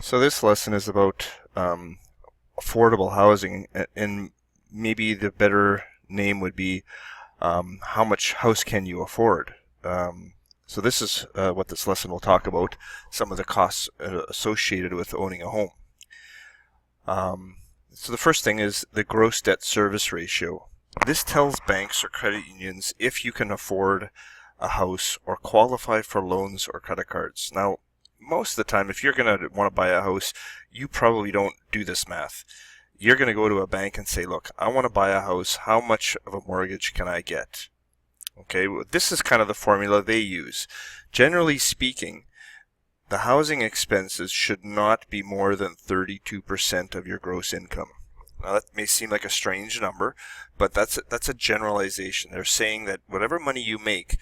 So this lesson is about affordable housing, and maybe the better name would be how much house can you afford? So this is what this lesson will talk about, some of the costs associated with owning a home. So the first thing is the gross debt service ratio. This tells banks or credit unions if you can afford a house or qualify for loans or credit cards. Now, most of the time, if you're going to want to buy a house, you probably don't do this math. You're going to go to a bank and say, look, I want to buy a house. How much of a mortgage can I get? Okay, well, this is kind of the formula they use. Generally speaking, the housing expenses should not be more than 32% of your gross income. Now that may seem like a strange number, but that's a generalization. They're saying that whatever money you make,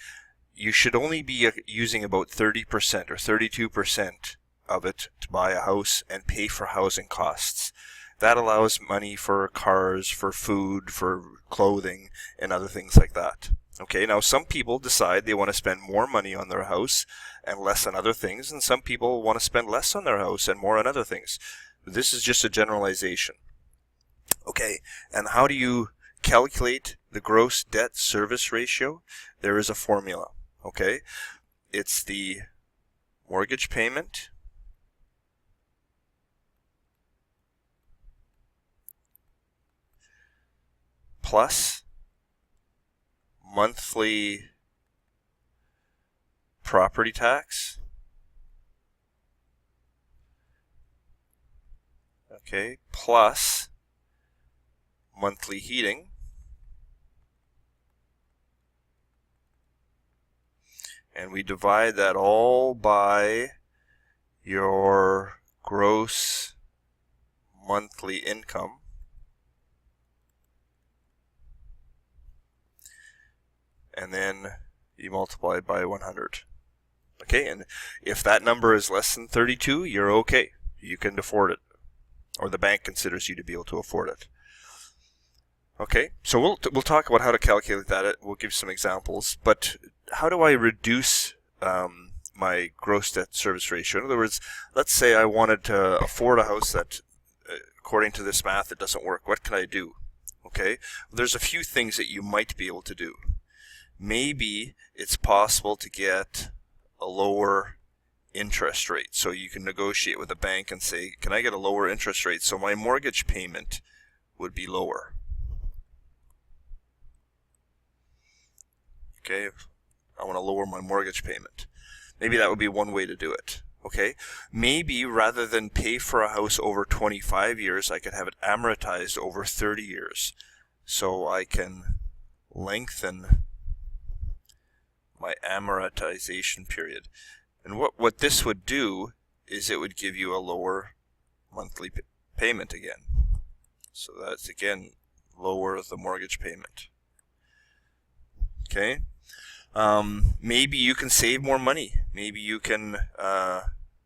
you should only be using about 30% or 32% of it to buy a house and pay for housing costs. That allows money for cars, for food, for clothing, and other things like that. Okay, now some people decide they want to spend more money on their house and less on other things, and some people want to spend less on their house and more on other things. This is just a generalization. Okay, and how do you calculate the gross debt service ratio? There is a formula. Okay, it's the mortgage payment plus monthly property tax, okay, plus monthly heating, and we divide that all by your gross monthly income, and then you multiply it by 100. Okay, and if that number is less than 32, you're okay. You can afford it, or the bank considers you to be able to afford it. Okay, so we'll talk about how to calculate that. We'll give some examples, but how do I reduce my gross debt service ratio? In other words, let's say I wanted to afford a house that, according to this math, it doesn't work. What can I do? Okay, there's a few things that you might be able to do. Maybe it's possible to get a lower interest rate. So you can negotiate with a bank and say, can I get a lower interest rate so my mortgage payment would be lower? Okay, I want to lower my mortgage payment. Maybe that would be one way to do it. Okay, maybe rather than pay for a house over 25 years, I could have it amortized over 30 years. So I can lengthen my amortization period. And what this would do is it would give you a lower monthly payment again. So that's, again, lower the mortgage payment. Okay, maybe you can save more money. Maybe you can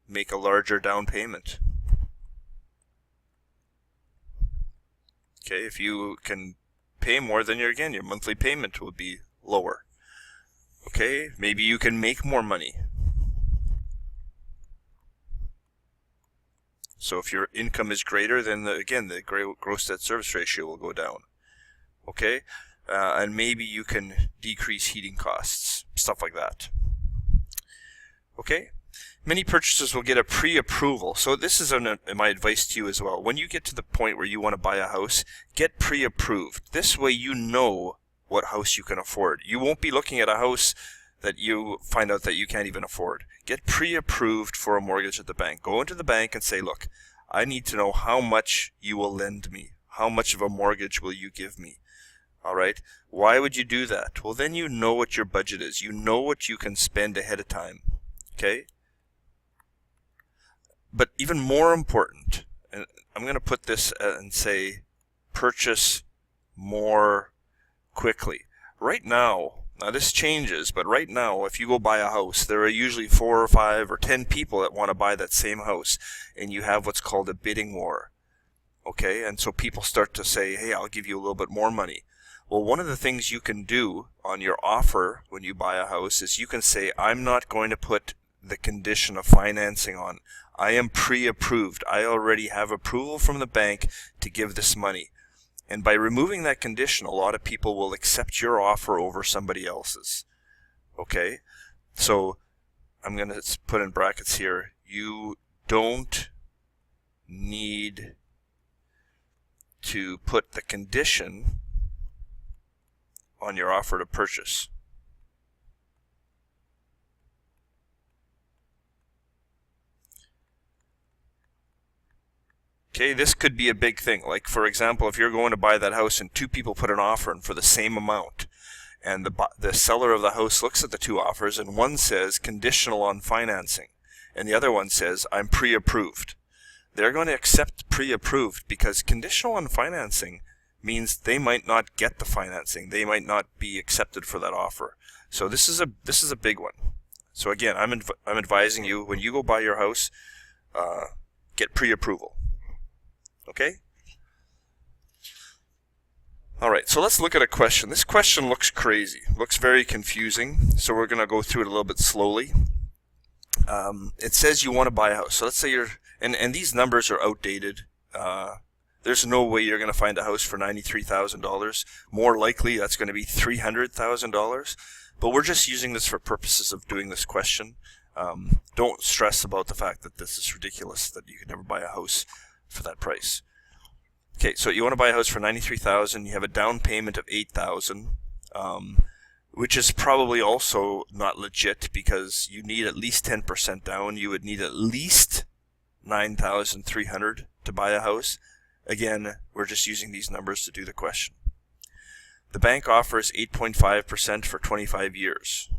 make a larger down payment. Okay, if you can pay more, then your monthly payment will be lower. Okay, maybe you can make more money. So if your income is greater, then the gross debt service ratio will go down. Okay, and maybe you can decrease heating costs, stuff like that. Okay, many purchasers will get a pre-approval. So this is my advice to you as well. When you get to the point where you want to buy a house, get pre-approved. This way you know what house you can afford. You won't be looking at a house that you find out that you can't even afford. Get pre-approved for a mortgage at the bank. Go into the bank and say, look, I need to know how much you will lend me. How much of a mortgage will you give me? All right. Why would you do that? Well, then you know what your budget is. You know what you can spend ahead of time. Okay? But even more important, and I'm going to put this and say, purchase more quickly. Right now this changes, but right now, if you go buy a house, there are usually 4 or 5 or 10 people that want to buy that same house, and you have what's called a bidding war. Okay, and so people start to say, hey, I'll give you a little bit more money. Well, one of the things you can do on your offer when you buy a house is you can say, I'm not going to put the condition of financing on. I am pre-approved. I already have approval from the bank to give this money. And by removing that condition, a lot of people will accept your offer over somebody else's. Okay? So I'm going to put in brackets here. You don't need to put the condition on your offer to purchase. Okay, this could be a big thing. Like, for example, if you're going to buy that house and two people put an offer in for the same amount, and the seller of the house looks at the two offers, and one says conditional on financing, and the other one says I'm pre-approved. They're going to accept pre-approved because conditional on financing means they might not get the financing. They might not be accepted for that offer. So this is a big one. So again, I'm advising you, when you go buy your house, get pre-approval. Okay? Alright, so let's look at a question. This question looks crazy, looks very confusing, so we're going to go through it a little bit slowly. It says you want to buy a house. So let's say you're, and these numbers are outdated. There's no way you're going to find a house for $93,000. More likely, that's going to be $300,000. But we're just using this for purposes of doing this question. Don't stress about the fact that this is ridiculous, that you can never buy a house for that price. Okay, so you want to buy a house for $93,000. You have a down payment of $8,000, which is probably also not legit because you need at least 10% down. You would need at least $9,300 to buy a house. Again, we're just using these numbers to do the question. The bank offers 8.5% for 25 years.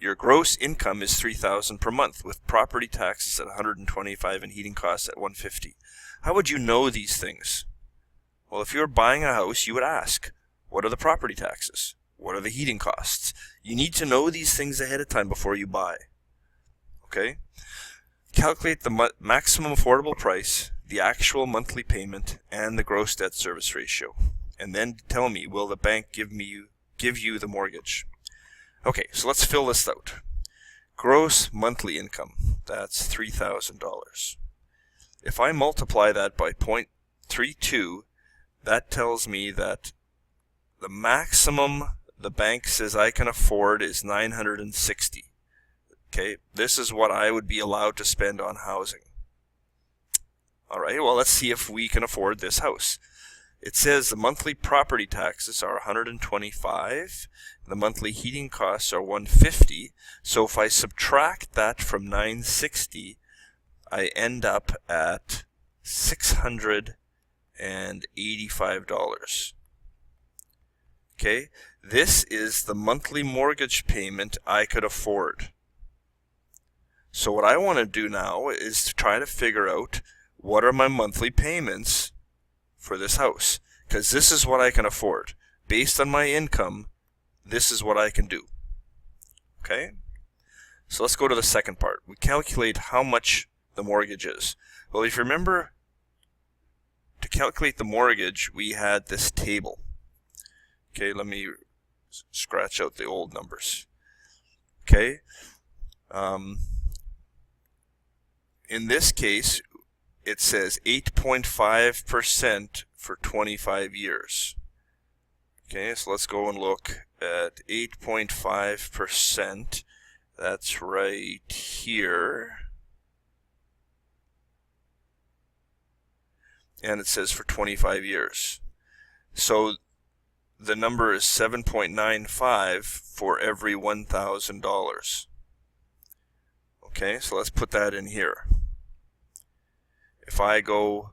Your gross income is $3,000 per month, with property taxes at $125 and heating costs at $150. How would you know these things? Well, if you were buying a house, you would ask, what are the property taxes? What are the heating costs? You need to know these things ahead of time before you buy. Okay? Calculate the maximum affordable price, the actual monthly payment, and the gross debt service ratio. And then tell me, will the bank give you the mortgage? Okay, so let's fill this out. Gross monthly income, that's $3,000. If I multiply that by 0.32, that tells me that the maximum the bank says I can afford is $960. Okay, this is what I would be allowed to spend on housing. All right, well, let's see if we can afford this house. It says the monthly property taxes are $125. The monthly heating costs are $150. So if I subtract that from $960, I end up at $685. Okay, this is the monthly mortgage payment I could afford. So what I want to do now is to try to figure out what are my monthly payments for this house, because this is what I can afford. Based on my income, this is what I can do. Okay? So let's go to the second part. We calculate how much the mortgage is. Well, if you remember, to calculate the mortgage, we had this table. Okay, let me scratch out the old numbers. Okay? In this case, it says 8.5% for 25 years. Okay, so let's go and look at 8.5%. That's right here. And it says for 25 years. So the number is 7.95 for every $1,000. Okay, so let's put that in here. If I go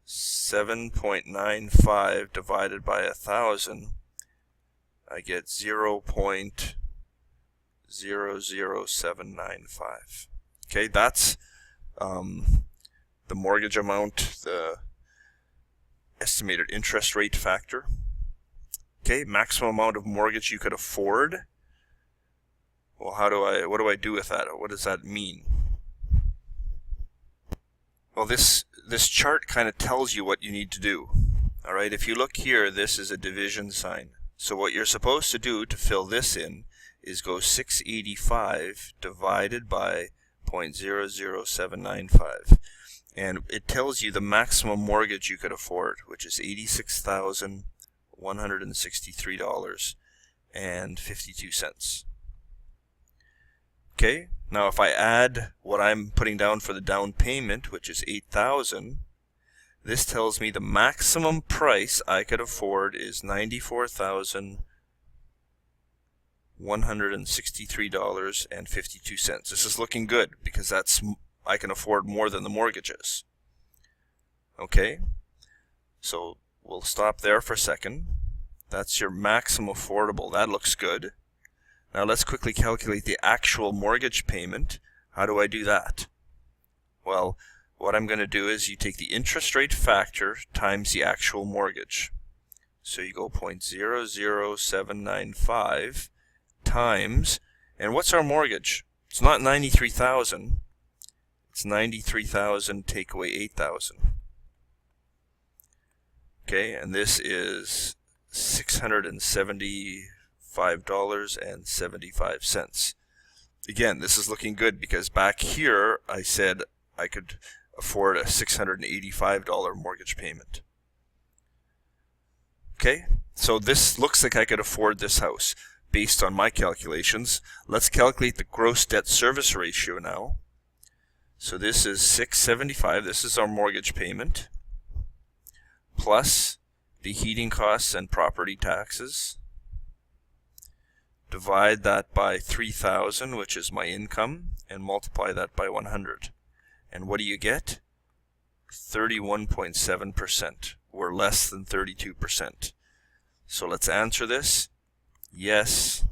7.95 divided by 1,000, I get 0.00795. Okay, that's the mortgage amount, the estimated interest rate factor. Okay, maximum amount of mortgage you could afford. Well, what do I do with that? What does that mean? Well, this chart kind of tells you what you need to do. All right, if you look here, this is a division sign. So what you're supposed to do to fill this in is go 685 divided by 0.00795. And it tells you the maximum mortgage you could afford, which is $86,163.52. Okay, now if I add what I'm putting down for the down payment, which is $8,000, this tells me the maximum price I could afford is $94,163.52. This is looking good because I can afford more than the mortgages. Okay, so we'll stop there for a second. That's your maximum affordable. That looks good. Now let's quickly calculate the actual mortgage payment. How do I do that? Well, what I'm going to do is you take the interest rate factor times the actual mortgage. So you go 0.00795 times, and what's our mortgage? It's not 93,000. It's 93,000 take away 8,000. Okay, and this is $675.75. Again, this is looking good because back here I said I could afford a $685 mortgage payment. Okay, so this looks like I could afford this house based on my calculations. Let's calculate the gross debt service ratio now. So this is 675, this is our mortgage payment, plus the heating costs and property taxes. Divide that by 3,000, which is my income, and multiply that by 100. And what do you get? 31.7%. We're less than 32%. So let's answer this. Yes,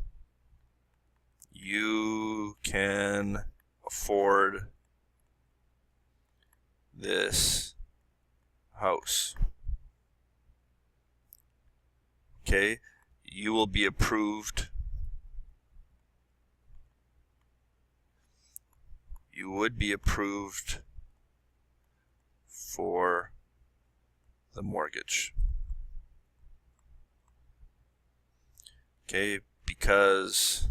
you can afford this house. Okay, you will be approved. You would be approved for the mortgage. Okay, because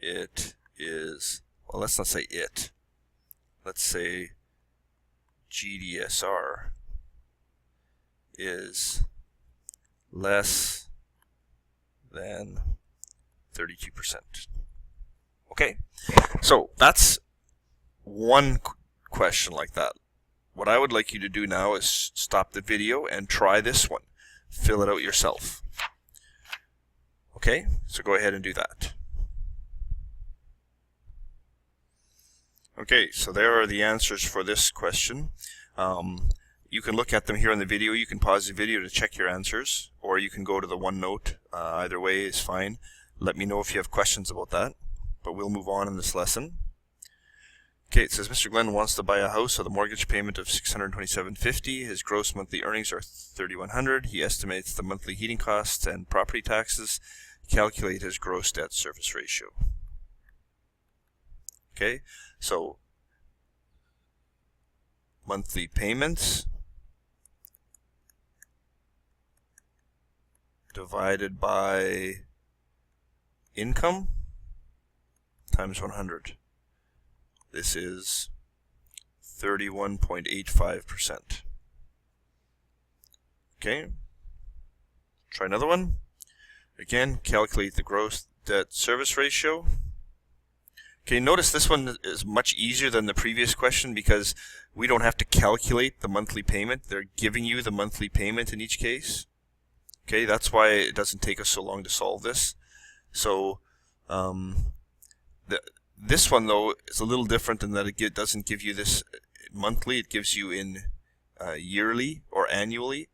it is, well, let's not say it. Let's say GDSR is less than 32%. Okay, so that's one question like that. What I would like you to do now is stop the video and try this one. Fill it out yourself. Okay, so go ahead and do that. Okay, so there are the answers for this question. You can look at them here in the video. You can pause the video to check your answers, or you can go to the OneNote. Either way is fine. Let me know if you have questions about that, but we'll move on in this lesson. Okay, it says Mr. Glenn wants to buy a house with a mortgage payment of $627.50. His gross monthly earnings are $3,100. He estimates the monthly heating costs and property taxes. Calculate his gross debt service ratio. Okay, so monthly payments divided by income times 100. This is 31.85%. Okay, try another one. Again, calculate the gross debt service ratio. Okay, notice this one is much easier than the previous question because we don't have to calculate the monthly payment. They're giving you the monthly payment in each case. Okay, that's why it doesn't take us so long to solve this. So this one though is a little different in that it doesn't give you this monthly. It gives you in yearly or annually.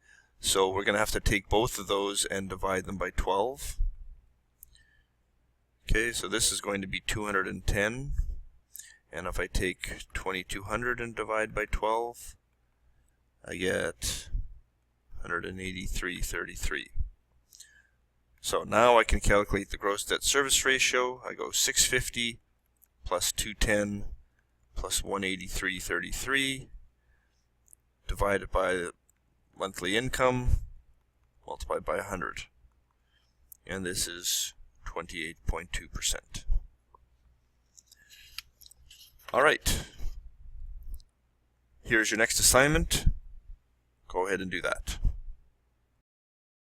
So we're going to have to take both of those and divide them by 12. Okay, so this is going to be 210, and if I take 2200 and divide by 12, I get 183.33. So now I can calculate the gross debt service ratio. I go 650 plus 210 plus 183.33 divided by the monthly income multiplied by 100. And this is 28.2%. All right. Here's your next assignment. Go ahead and do that.